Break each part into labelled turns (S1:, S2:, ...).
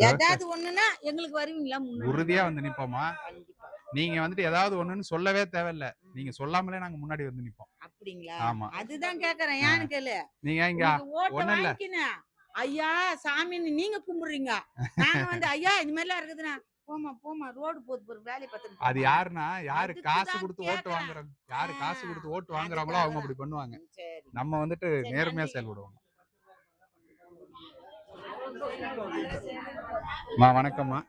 S1: ஏதாவது ஒண்ணுன்னா எங்களுக்கு வருவீங்களா?
S2: உறுதியா வந்து நிப்போமா. நீங்க வந்துட்டு ஏதாவது ஒண்ணுன்னு சொல்லவே தேவையில்ல. நீங்க சொல்லாமலே நாங்க முன்னாடி வந்து நிப்போம்.
S1: அப்படிங்களா?
S2: ஆமா.
S1: அதுதான் கேக்குறேன். ஏன்னு கேளு.
S2: நீங்க இங்க
S1: ஓட்ட
S2: ஒண்ணும் இல்ல.
S1: வாங்கிக்கினேன். ஐயா சாமின்னு நீங்க கும்பிடுறீங்க. நாங்க வந்து ஐயா இந்த மாதிரிலாம் இருக்குதுன்னா போமா போமா ரோடு போது ஒரு வேலையை பார்த்துட்டு
S2: அது யாருன்னா யாரு காசு
S1: அதுக்குதான்
S2: கொடுத்து ஓட்டு
S1: கேக்குறேன்.
S2: வாங்குறாங்க, யாரு காசு கொடுத்து ஓட்டு வாங்குறாங்களோ
S1: அதுக்காக
S2: அவங்க
S1: தான்.
S2: அப்படி பண்ணுவாங்க.
S1: சரி
S2: நம்ம வந்துட்டு
S1: சரி
S2: நேர்மையா
S1: நன்றி.
S2: செயல்படுவோம். வணக்கம்மா.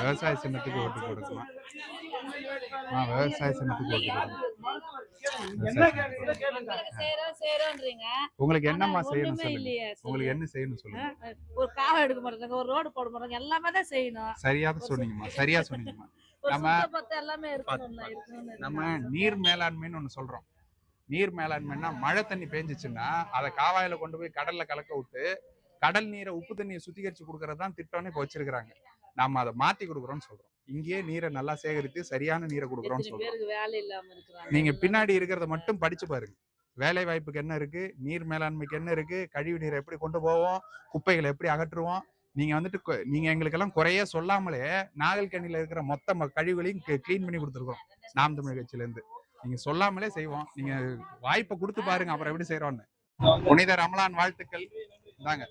S2: விவசாய சின்னத்துக்கு ஓட்டு போடுங்கம்மா. விவசாய சின்னத்துக்கு ஓட்டு போடுங்க. உங்களுக்கு என்னம்மா செய்யணும் சொல்லுங்க. உங்களுக்கு என்ன செய்யணும் சொல்லுங்க.
S1: ஒரு காவை எடுக்க மாட்டாங்க, ஒரு ரோடு போட மாட்டாங்க, எல்லாமே தான் செய்யணும்.
S2: சரியா சொன்னீங்கம்மா, சரியா சொன்னீங்கம்மா. நம்ம நீர் மேலாண்மைன்னு ஒண்ணு சொல்றோம். நீர் மேலாண்மைன்னா மழை தண்ணி பேஞ்சிச்சுன்னா அதை காவாயில கொண்டு போய் கடல்ல கலக்க விட்டு கடல் நீரை உப்பு தண்ணியை சுத்திகரிச்சு கொடுக்கறது தான் திட்டம்னு இப்ப வச்சிருக்காங்க. நாம அதை மாத்தி கொடுக்குறோம்னு சொல்றோம். இங்கேயே நீரை நல்லா சேகரித்து சரியான நீரை கொடுக்குறோம்னு சொல்றோம். நீங்க பின்னாடி இருக்கிறத மட்டும் படிச்சு பாருங்க. வேலை வாய்ப்புக்கு என்ன இருக்கு, நீர் மேலாண்மைக்கு என்ன இருக்கு, கழிவு நீரை எப்படி கொண்டு போவோம், குப்பைகளை எப்படி அகற்றுவோம். நீங்க வந்துட்டு நீங்க எங்களுக்கெல்லாம் குறைய சொல்லாமலே நாகல்கனியில இருக்கிற மொத்த கழிவுகளையும் கிளீன் பண்ணி கொடுத்துருக்கோம் நாம் தமிழ் கட்சியில இருந்து. நீங்க சொல்லாமலே செய்வோம். நீங்க வாய்ப்பை கொடுத்து பாருங்க அப்புறம் எப்படி செய்யறோம்னு. புனித ரமலான் வாழ்த்துக்கள். வாங்க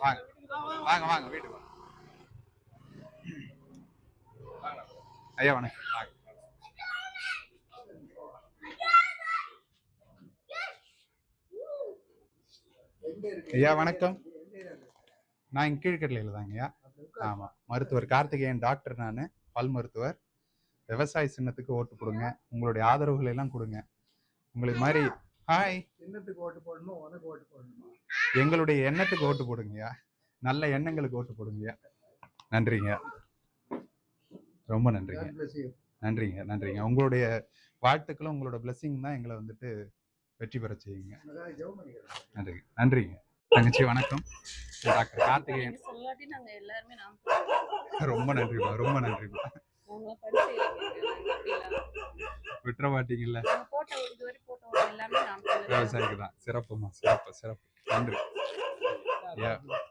S2: வாங்க வாங்க வாங்க வீட்டுக்கு வாங்க. ஐயா வணக்கம். ஐயா வணக்கம். நான் இங்க கீழ்கடலையில தாங்கய்யா. ஆமா, மருத்துவர் கார்த்திகேயன் டாக்டர். நான் பல் மருத்துவர். விவசாய சின்னத்துக்கு ஓட்டு கொடுங்க. உங்களுடைய ஆதரவுகளை எல்லாம் கொடுங்க. உங்களுக்கு மாதிரி ஹாய் சின்னத்துக்கு ஓட்டு போடணும், உனக்கு ஓட்டு போடணுமா? எங்களுடைய எண்ணத்துக்கு ஓட்டு போடுங்கய்யா. நல்ல எண்ணங்களுக்கு ஓட்டு போடுங்கய்யா. நன்றிங்க, ரொம்ப நன்றிங்க. நன்றிங்க நன்றிங்க. உங்களுடைய வாழ்த்துக்களும் உங்களோட பிளெஸிங் தான் எங்களை வந்துட்டு வெற்றி பெற செய்யுங்க. நன்றிங்க நன்றிங்க. தங்கச்சி வணக்கம். டாக்டர் கார்த்திகேயன். ரொம்ப நன்றிமா, ரொம்ப நன்றிமா. விட்டுற மாட்டீங்கல்ல. விவசாயிக்கு தான். சிறப்புமா, சிறப்பு சிறப்பு. நன்றி.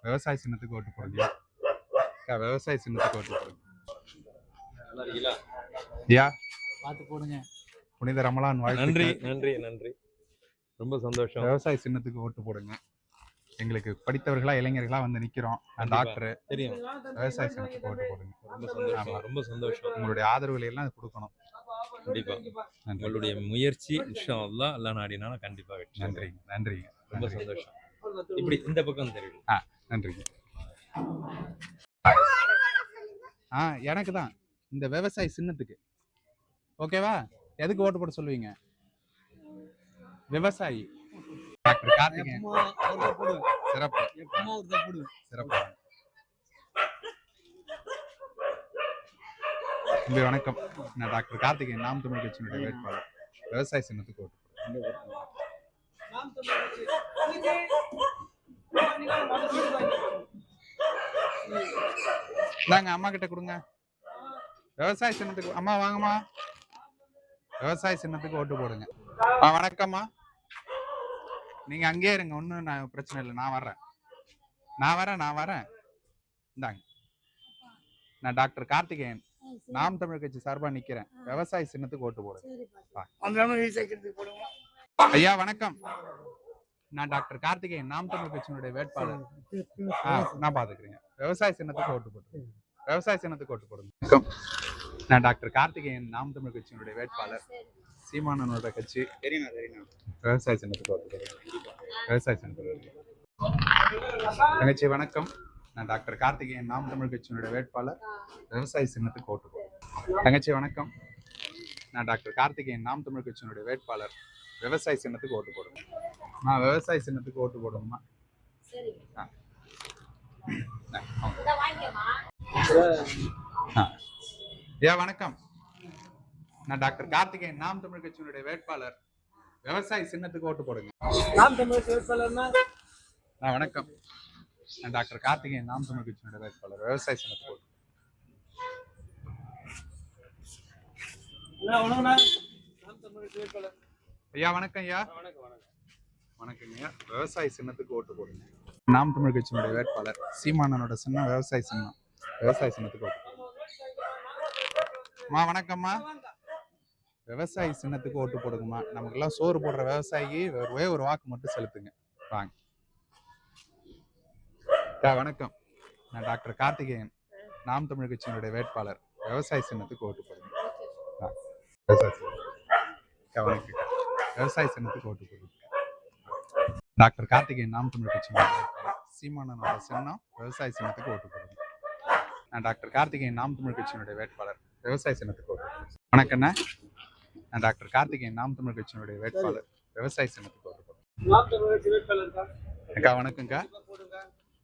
S2: விவசாய சின்னத்துக்கு ஓட்டு போடுங்க. விவசாய சின்னத்துக்கு ஓட்டு போடுங்க. ஐயா பார்த்து போடுங்க. புனித ரமலான் வாழ்த்து.
S3: நன்றி நன்றி நன்றி. ரொம்ப சந்தோஷம்.
S2: விவசாய சின்னத்துக்கு ஓட்டு போடுங்க. எங்களுக்கு படித்தவர்களா இளைஞர்களா வந்து நிக்கிறோம். டாக்டர்
S3: தெரியும்.
S2: விவசாய சின்னத்துக்கு ஓட்டு போடுங்க.
S3: ரொம்ப சந்தோஷம், ரொம்ப சந்தோஷம்.
S2: உங்களுடைய ஆதரவுகளை எல்லாம் கொடுக்கணும்.
S3: கண்டிப்பா உங்களுடைய முயற்சி இன்ஷா அல்லாஹ் அல்லாஹ் நாடினாலும் கண்டிப்பா வெற்றி.
S2: நன்றிங்க நன்றிங்க.
S3: ரொம்ப சந்தோஷம். இப்படி இந்த பக்கம் தெரியும்.
S2: நன்றிங்க. எனக்கு தான் இந்த விவசாய சின்னத்துக்கு. ஓகேவா? எதுக்கு ஓட்டு போட சொல்லுவீங்க? விவசாயி டாக்டர் கார்த்திகேயன். சிறப்பு சிறப்பு. வணக்கம். நான் டாக்டர் கார்த்திகேயன், நாம் தமிழ் கட்சியினுடைய வேட்பாளர். விவசாய சின்னத்துக்கு ஓட்டு நாங்க அம்மா கிட்ட கொடுங்க. விவசாய சின்னத்துக்கு அம்மா வாங்கம்மா. விவசாய சின்னத்துக்கு ஓட்டு போடுங்க. வணக்கம்மா. நீங்க அங்கேயே இருங்க, ஒன்றும் நான் பிரச்சனை இல்லை. நான் வரேன். இந்தாங்க. நான் டாக்டர் கார்த்திகேயன், நாம் தமிழ் கட்சி சார்பா நிக்கிறேன். விவசாய சின்னத்துக்கு ஓட்டு போடுங்க. ஐயா வணக்கம். நான் டாக்டர் கார்த்திகேயன், நாம் தமிழ் கட்சியினுடைய வேட்பாளர். நான் பாத்துக்கிறேன். விவசாய சின்னத்துக்கு ஓட்டு போடுங்க. விவசாய சின்னத்துக்கு ஓட்டு போடுங்க. நான் டாக்டர் கார்த்திகேயன், நாம் தமிழ் கட்சியினுடைய வேட்பாளர். சீமானனோட கட்சி. விவசாய சின்னத்துக்கு ஓட்டு போடுங்க. விவசாய சின்னத்துக்கு. தங்கச்சி வணக்கம். நான் டாக்டர் கார்த்திகேயன், நாம் தமிழ் கட்சியினுடைய வேட்பாளர். விவசாய சின்னத்துக்கு ஓட்டு போடுங்க. தங்கச்சி வணக்கம். நான் டாக்டர் கார்த்திகேயன், நாம் தமிழ் கட்சியினுடைய வேட்பாளர். விவசாய சின்னத்துக்கு ஓட்டு போடுங்க. நான் விவசாய சின்னத்துக்கு ஓட்டு போடுங்கம்மா. வணக்கம். நான் டாக்டர் கார்த்திகேயன், நாம் தமிழ் கட்சியினுடைய வேட்பாளர். விவசாய சின்னத்துக்கு ஓட்டு போடுங்க. வணக்கம். நான் டாக்டர் கார்த்திகேயன், நாம் தமிழ் கட்சியினுடைய வேட்பாளர். விவசாய சின்னத்துக்கு ஓட்டு. ஐயா வணக்கம். ஐயா வணக்கங்க. விவசாய சின்னத்துக்கு ஓட்டு போடுங்க. நாம் தமிழ் கட்சியினுடைய வேட்பாளர் சீமானனோட சின்னம் விவசாய சின்னம். விவசாய சின்னத்துக்கு ஓட்டு போடுங்க. அம்மா வணக்கம்மா. விவசாய சின்னத்துக்கு ஓட்டு போடுங்கம்மா. நமக்கெல்லாம் சோறு போடுற விவசாயி ஒரே ஒரு வாக்கு மட்டும் செலுத்துங்க. வாங்க. வணக்கம். நான் டாக்டர் கார்த்திகேயன், நாம் தமிழ் கட்சியினுடைய வேட்பாளர். விவசாய சின்னத்துக்கு ஓட்டு போடுங்க. விவசாய சின்னத்துக்கு ஓட்டு போடுங்க. டாக்டர் கார்த்திகேயன், நாம் தமிழ் கட்சியினுடைய வேட்பாளர். சீமானனோட சின்னம் விவசாய சின்னத்துக்கு ஓட்டு போடுங்க. நான் டாக்டர் கார்த்திகேயன், நாம் தமிழ் கட்சியினுடைய வேட்பாளர். விவசாய சின்னத்துக்கு ஓட்டு போடுங்க. வணக்கண்ணா. நான் டாக்டர் கார்த்திகேயன், நாம் தமிழ் கட்சியினுடைய வேட்பாளர். விவசாய சின்னத்துக்கு ஓட்டு போடுங்க. அக்கா வணக்கம்க்கா.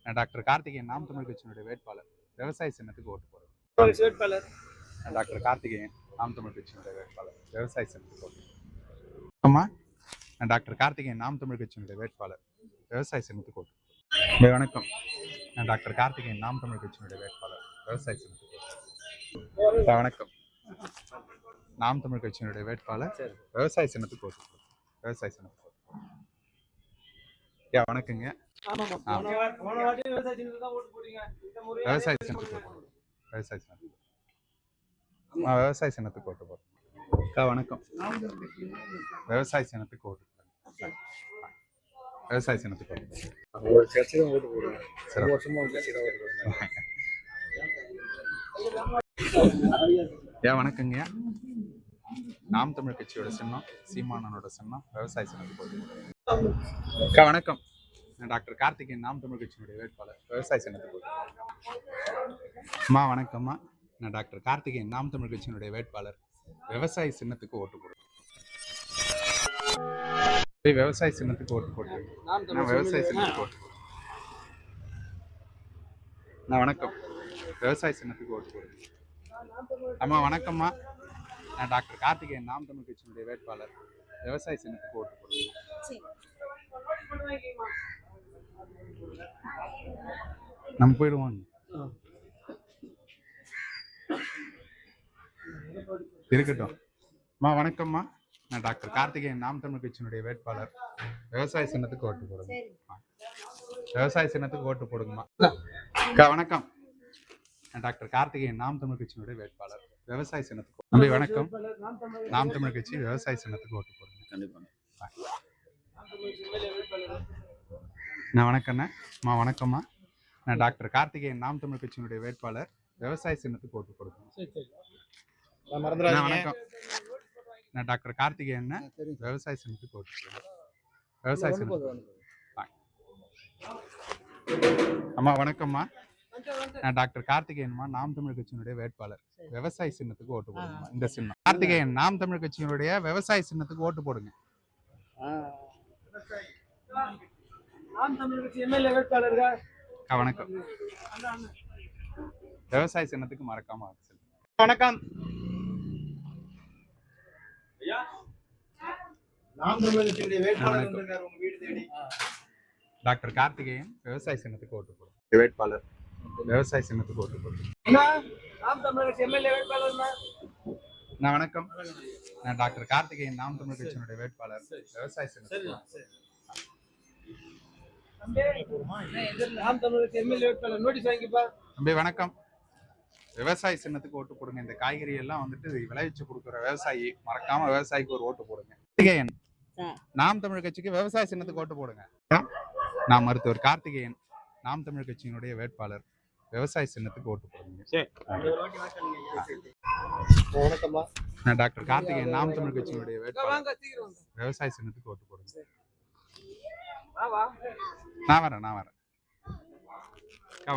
S2: நான் டாக்டர் கார்த்திகேயன், நாம் தமிழ் கட்சியினுடைய வேட்பாளர். விவசாய சின்னத்துக்கு ஓட்டு போடுங்க. நான் டாக்டர் கார்த்திகேயன், நாம் தமிழ் கட்சியினுடைய வேட்பாளர். விவசாய சின்னத்துக்கு ஓட்டு போடுங்க. அம்மா. நான் டாக்டர் கார்த்திகேயன், நாம் தமிழ் கட்சியினுடைய வேட்பாளர். விவசாய சின்னத்துக்கு ஓட்டு போடுங்க. வணக்கம். நான் டாக்டர் கார்த்திகேயன், நாம் தமிழ் கட்சியினுடைய வேட்பாளர். விவசாய சின்னத்துக்கு ஓட்டு போடுங்க. வணக்கம். நாம் தமிழ் கட்சியினுடைய வேட்பாளர். விவசாய சின்னத்துக்கு ஓட்டு போடுங்க. விவசாய சின்னத்துக்கு ஓட்டு போடுங்க. வணக்கங்க. விவசாய சின்னத்துக்கு ஓட்டு போடுங்க. விவசாய சின்னத்துக்கு. விவசாய சின்னத்துக்கு ஓட்டு போடுங்க. அக்கா வணக்கம். விவசாய சின்னத்துக்கு ஓட்டு போடுங்க. விவசாய சின்னத்துக்கு ஓட்டு போடுங்க. வணக்கங்க. நாம் தமிழ் கட்சியோட சின்னம் சீமானனோட சின்னம். விவசாய சின்னத்துக்கு ஓட்டு போடுங்க. அக்கா வணக்கம். நான் டாக்டர் கார்த்திகேயன், நாம் தமிழ் கட்சியினுடைய வேட்பாளர். விவசாய சின்னத்துக்கு ஓட்டு போடுங்க. அம்மா வணக்கம்மா. நான் டாக்டர் கார்த்திகேயன், நாம் தமிழ் கட்சியினுடைய வேட்பாளர். விவசாய சின்னத்துக்கு ஓட்டு போடுங்க. விவசாய சின்னத்துக்கு ஓட்டு போடுங்க. விவசாய சின்னத்துக்கு ஓட்டு போடுங்க. நான் வணக்கம். விவசாய சின்னத்துக்கு ஓட்டு போடுங்க. அம்மா வணக்கம்மா. நான் டாக்டர் கார்த்திகேயன், நாம் தமிழ் கட்சியினுடைய வேட்பாளர். விவசாய சின்னத்துக்கு ஓட்டு போடுங்க. நம்ம போயிடுவோம். இருக்கட்டும். அம்மா வணக்கம்மா. நான் டாக்டர் கார்த்திகேயன், நாம் தமிழ் கட்சியினுடைய வேட்பாளர். விவசாய சின்னத்துக்கு ஓட்டு போடுங்க. விவசாய சின்னத்துக்கு ஓட்டு போடுங்கம்மா. அக்கா வணக்கம். நான் டாக்டர் கார்த்திகேயன், நாம் தமிழ் கட்சியினுடைய வேட்பாளர். விவசாய சின்னத்துக்கு. தம்பி வணக்கம். நாம் தமிழ் கட்சி விவசாய சின்னத்துக்கு ஓட்டு போடுங்க. கண்டிப்பா. நான் வணக்கண்ணா. அம்மா வணக்கம்மா. நான் டாக்டர் கார்த்திகேயன், நாம் தமிழ் கட்சியினுடைய வேட்பாளர். விவசாய சின்னத்துக்கு ஓட்டு போடுங்க. வணக்கம். நான் டாக்டர் கார்த்திகேயன், விவசாய சின்னத்துக்கு ஓட்டு போடுங்க. விவசாய சின்னத்துக்கு. அம்மா வணக்கம்மா. நான் டாக்டர் கார்த்திகேயன்மா, நாம் தமிழ் கட்சியினுடைய வேட்பாளர். விவசாய சின்னத்துக்கு ஓட்டு போடுங்க. இந்த சின்னம் கார்த்திகேயன், நாம் தமிழ் கட்சியினுடைய விவசாய சின்னத்துக்கு ஓட்டு போடுங்க. வணக்கம். விவசாய சின்னத்துக்கு மறக்காம வணக்கம். டாக்டர் கார்த்திகேயன், விவசாய சின்னத்துக்கு ஓட்டு போடுங்க. வேட்பாளர். விவசாய சின்னத்துக்கு ஓட்டு போடுங்க. நான் வணக்கம். நான் டாக்டர் கார்த்திகேயன், நாம் தமிழ் கட்சியினுடைய வேட்பாளர். விவசாய சின்னத்துக்கு. தம்பி வணக்கம். விவசாய சின்னத்துக்கு ஓட்டு போடுங்க. இந்த காய்கறி எல்லாம் வந்துட்டு விளைவிச்சு கொடுக்குற விவசாயி, மறக்காம விவசாயிக்கு ஒரு ஓட்டு போடுங்க. கார்த்திகேயன், நாம் தமிழ் கட்சிக்கு விவசாய சின்னத்துக்கு ஓட்டு போடுங்க. நான் மருத்துவர் கார்த்திகேயன், நாம் தமிழ் கட்சியினுடைய வேட்பாளர். விவசாய சின்னத்துக்கு ஓட்டு போடுங்க. நான் டாக்டர் கார்த்திகேயன், நாம் தமிழ் கட்சியினுடைய வேட்பாளர். விவசாய சின்னத்துக்கு ஓட்டு போடுங்க. நான் வரேன்.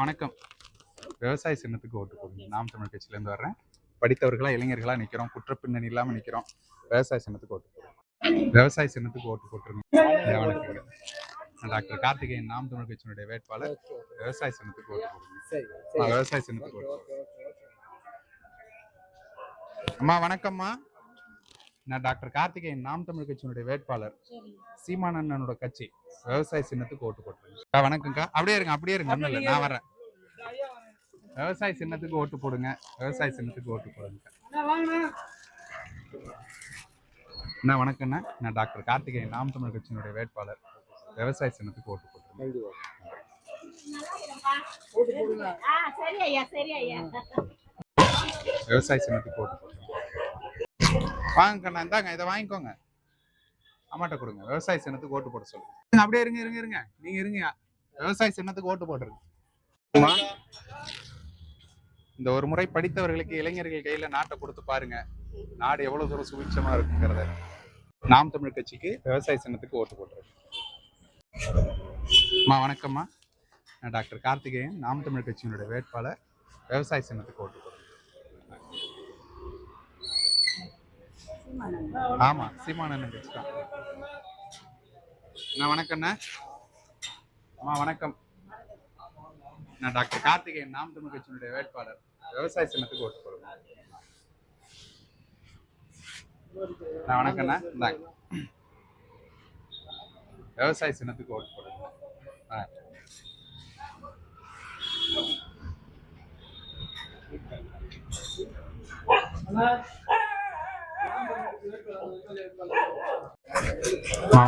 S2: வணக்கம். விவசாய சின்னத்துக்கு ஓட்டு போடுங்க. நாம் தமிழ் கட்சியில இருந்து வர்றேன். படித்தவர்களா இளைஞர்களா நிக்கிறோம். குற்றப்பின்னணி இல்லாம நிக்கிறோம். விவசாய சின்னத்துக்கு ஓட்டு போடுங்க. விவசாய சின்னத்துக்கு ஓட்டு போட்டுருங்க. வணக்கங்க. டாக்டர் கார்த்திகேயன், நாம் தமிழ் கட்சியினுடைய வேட்பாளர். விவசாய சின்னத்துக்கு ஓட்டு போடுங்க. விவசாய சின்னத்துக்கு ஓட்டு போடுங்க. அம்மா வணக்கம்மா. நான் டாக்டர் கார்த்திகேயன், நாம் தமிழ் கட்சியினுடைய வேட்பாளர். சீமானனோட கட்சி. விவசாய சின்னத்துக்கு ஓட்டு போட்டுருங்க. வணக்கம்க்கா. அப்படியே இருங்க. ஒண்ணும் இல்லை, நான் வரேன். விவசாய சின்னத்துக்கு ஓட்டு போடுங்க. விவசாய சின்னத்துக்கு ஓட்டு போடுங்க. அண்ணா வணக்கம்ண்ணா. நான் டாக்டர் கார்த்திகேயன், நாம் தமிழ் கட்சியினுடைய வேட்பாளர். விவசாய சின்னத்துக்கு ஓட்டு போட்டுருங்க.
S1: சரி ஐயா சரி ஐயா.
S2: விவசாய சின்னத்துக்கு ஓட்டு போடுங்க. வாங்க கண்ணா, இந்தாங்க இதை வாங்கிக்கோங்க. அம்மாட்ட கொடுங்க. விவசாய சின்னத்துக்கு ஓட்டு போட சொல்லுங்க. அப்படியே இருங்க. நீங்க இருங்க. விவசாய சின்னத்துக்கு ஓட்டு போட்டுருங்க. இந்த ஒரு முறை படித்தவர்களுக்கு, இளைஞர்கள் கையில நாட்டை கொடுத்து பாருங்க, நாடு எவ்வளவு தூரம் சுபிட்சமா இருக்குங்கிறத. நாம் தமிழ் கட்சிக்கு விவசாய சின்னத்துக்கு ஓட்டு போட்டுருங்க. அம்மா வணக்கம்மா. நான் டாக்டர் கார்த்திகேயன், நாம் தமிழ் கட்சியினுடைய வேட்பாளர். விவசாய சின்னத்துக்கு ஓட்டு போடுறேன். ஆமா, சீமானன் கட்சி தான். நான் வணக்கம்ண்ணா. அம்மா வணக்கம். நான் டாக்டர் கார்த்திகேயன், நாம் தமிழ் கட்சியினுடைய வேட்பாளர். விவசாய சின்னத்துக்கு ஓட்டு போடுறேன். நான் வணக்கம்ண்ணா. இந்தாங்க விவசாய சின்னத்துக்கு ஓட்டு போடுங்க.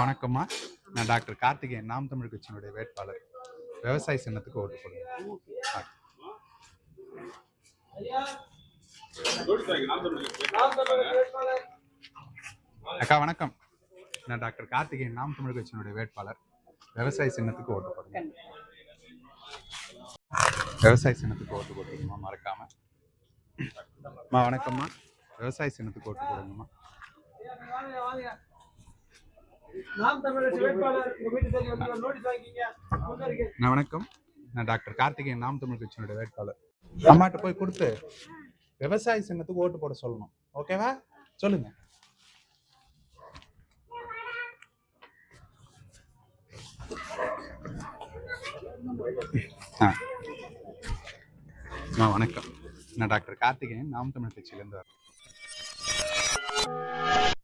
S2: வணக்கம்மா. நான் டாக்டர் கார்த்திகேயன், நாம் தமிழ் கட்சியினுடைய வேட்பாளர். விவசாய சின்னத்துக்கு ஓட்டு போடுங்க. அக்கா வணக்கம். நான் டாக்டர் கார்த்திகேயன், நாம் தமிழ் கட்சியினுடைய வேட்பாளர். விவசாய சின்னத்துக்கு ஓட்டு போடுங்க. விவசாய சின்னத்துக்கு ஓட்டு போட்டுருங்கம்மா, மறக்காம. அம்மா வணக்கம்மா. விவசாய சின்னத்துக்கு ஓட்டு போடுங்கம்மா. நான் வணக்கம். நான் டாக்டர் கார்த்திகேயன், நாம் தமிழ் கட்சியினுடைய வேட்பாளர். அம்மாட்ட போய் கொடுத்து விவசாய சின்னத்துக்கு ஓட்டு போட சொல்லணும். ஓகேவா? சொல்லுங்க. வணக்கம். நான் டாக்டர் கார்த்திகேயன், நாம் தமிழ் கட்சியிலேருந்து வரேன்.